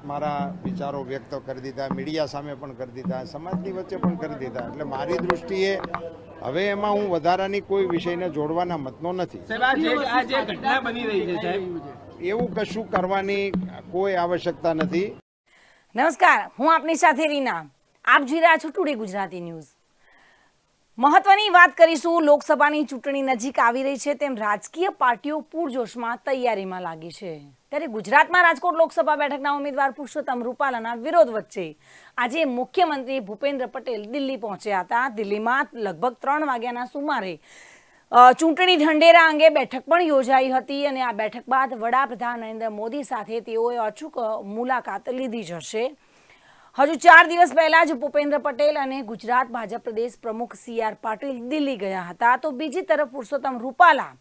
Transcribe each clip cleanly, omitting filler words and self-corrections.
મારા વિચારો વ્યક્ત કરી દીધા, મીડિયા સામે પણ કરી દીધા, સમાજની વચ્ચે પણ કરી દીધા. એટલે મારી દૃષ્ટિએ હવે એમાં હું વધારાની કોઈ વિષયને જોડવાના મતનો નથી. ઘટના બની રહી છે સાહેબ, એવું કશું કરવાની કોઈ આવશ્યકતા નથી. નમસ્કાર, હું આપની સાથે રીના. આપ જોઈ રહ્યા છો ટુડે ગુજરાતી ન્યૂઝ. મહત્વની વાત કરીશું. લોકસભાની ચૂંટણી નજીક આવી રહી છે તેમ રાજકીય પાર્ટીઓ પૂરજોશમાં તૈયારીમાં લાગી છે. ત્યારે ગુજરાતમાં રાજકોટ લોકસભા બેઠકના ઉમેદવાર પુરુષોત્તમ રૂપાલાના વિરોધ વચ્ચે આજે મુખ્યમંત્રી ભૂપેન્દ્ર પટેલ દિલ્હી પહોંચ્યા હતા. દિલ્હીમાં લગભગ 3 વાગ્યાના સુમારે ચૂંટણી ઢંઢેરા અંગે બેઠક પણ યોજાઈ હતી અને આ બેઠક બાદ વડાપ્રધાન નરેન્દ્ર મોદી સાથે તેઓએ અચૂક મુલાકાત લીધી જ હશે. હજુ 4 દિવસ પહેલા જ ભૂપેન્દ્ર પટેલ અને ગુજરાત ભાજપ પ્રદેશ પ્રમુખ CR પાટીલ દિલ્હી ગયા હતા. તો બીજી તરફ પુરુષોત્તમ રૂપાલા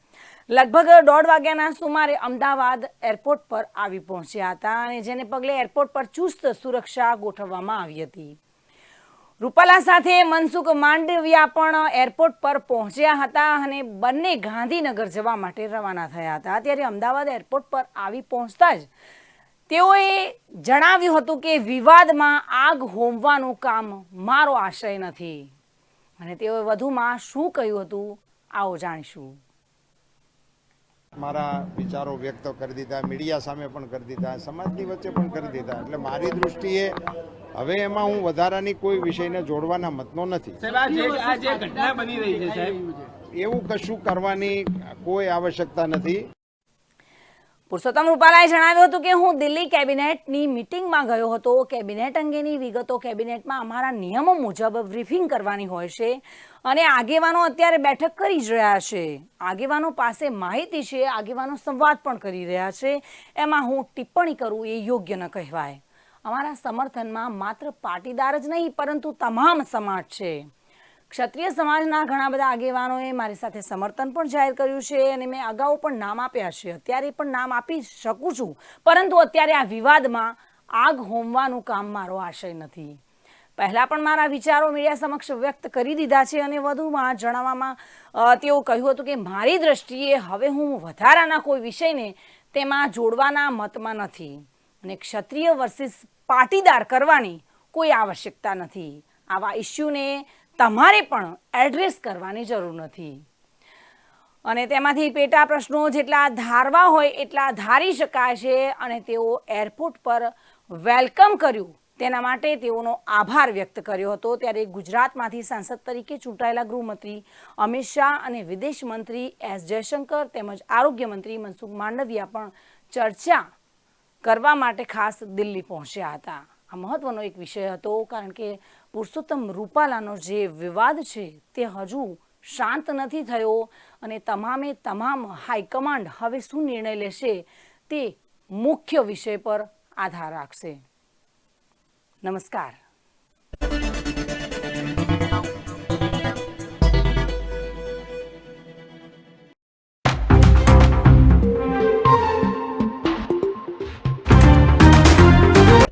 લગભગ 1:30 વાગ્યાના સુમારે અમદાવાદ એરપોર્ટ પર આવી પહોંચ્યા હતા અને જેને પગલે એરપોર્ટ પર ચુસ્ત સુરક્ષા ગોઠવવામાં આવી હતી. રૂપાલા સાથે મનસુખ માંડવિયા પણ એરપોર્ટ પર પહોંચ્યા હતા અને બંને ગાંધીનગર જવા માટે રવાના થયા હતા. ત્યારે અમદાવાદ એરપોર્ટ પર આવી પહોંચતા જ તેઓએ જણાવ્યું હતું કે વિવાદમાં આગ હોમવાનું કામ મારો આશય નથી અને તેઓએ વધુમાં શું કહ્યું હતું આવો જાણીશું. મારા વિચારો વ્યક્ત કરી દીધા, મીડિયા સામે પણ કરી દીધા, સમાજની વચ્ચે પણ કરી દીધા. એટલે મારી દૃષ્ટિએ હવે એમાં હું વધારાની કોઈ વિષયને જોડવાના મતનો નથી. ઘટના બની રહી છે સાહેબ, એવું કશું કરવાની કોઈ આવશ્યકતા નથી. પુરુષોત્તમ રૂપાલાએ જણાવ્યું હતું કે હું દિલ્હી કેબિનેટની મિટિંગમાં ગયો હતો. કેબિનેટ અંગેની વિગતો કેબિનેટમાં અમારા નિયમો મુજબ બ્રીફિંગ કરવાની હોય છે અને આગેવાનો અત્યારે બેઠક કરી જ રહ્યા છે. આગેવાનો પાસે માહિતી છે, આગેવાનો સંવાદ પણ કરી રહ્યા છે. એમાં હું ટિપ્પણી કરું એ યોગ્ય ન કહેવાય. અમારા સમર્થનમાં માત્ર પાટીદાર જ નહીં પરંતુ તમામ સમાજ છે. ક્ષત્રિય સમાજના ઘણા બધા આગેવાનોએ મારી સાથે સમર્થન પણ જાહેર કર્યું છે અને મેં અગાઉ પણ નામ આપ્યા છે, અત્યારે પણ નામ આપી શકું છું, પરંતુ અત્યારે આ વિવાદમાં આગ હોમવાનું કામ મારો આશય નથી. પહેલા પણ મારા વિચારો મીડિયા સમક્ષ વ્યક્ત કરી દીધા છે અને વધુમાં જણાવવામાં તેઓ કહ્યું હતું કે મારી દ્રષ્ટિએ હવે હું વધારાના કોઈ વિષયને તેમાં જોડવાના મતમાં નથી અને ક્ષત્રિય વર્સિસ પાટીદાર કરવાની કોઈ આવશ્યકતા નથી. આવા ઇસ્યુને તમારે પણ એડ્રેસ કરવાની જરૂર નથી અને તેમાંથી પેટા પ્રશ્નો જેટલા ધારવા હોય એટલા ધારી શકાય છે અને તેઓ એરપોર્ટ પર વેલકમ કર્યું તેના માટે તેઓનો આભાર વ્યક્ત કર્યો હતો. ત્યારે ગુજરાતમાંથી સાંસદ તરીકે ચૂંટાયેલા ગૃહમંત્રી અમિત શાહ અને વિદેશ મંત્રી S જયશંકર તેમજ આરોગ્ય મંત્રી મનસુખ માંડવિયા પણ ચર્ચા કરવા માટે ખાસ દિલ્હી પહોંચ્યા હતા. આ મહત્વનો એક વિષય હતો કારણ કે પુરુષોત્તમ રૂપાલાનો જે વિવાદ છે તે હજુ શાંત નથી થયો અને તમામ હાઈકમાન્ડ હવે શું નિર્ણય લેશે તે મુખ્ય વિષય પર આધાર રાખશે. નમસ્કાર.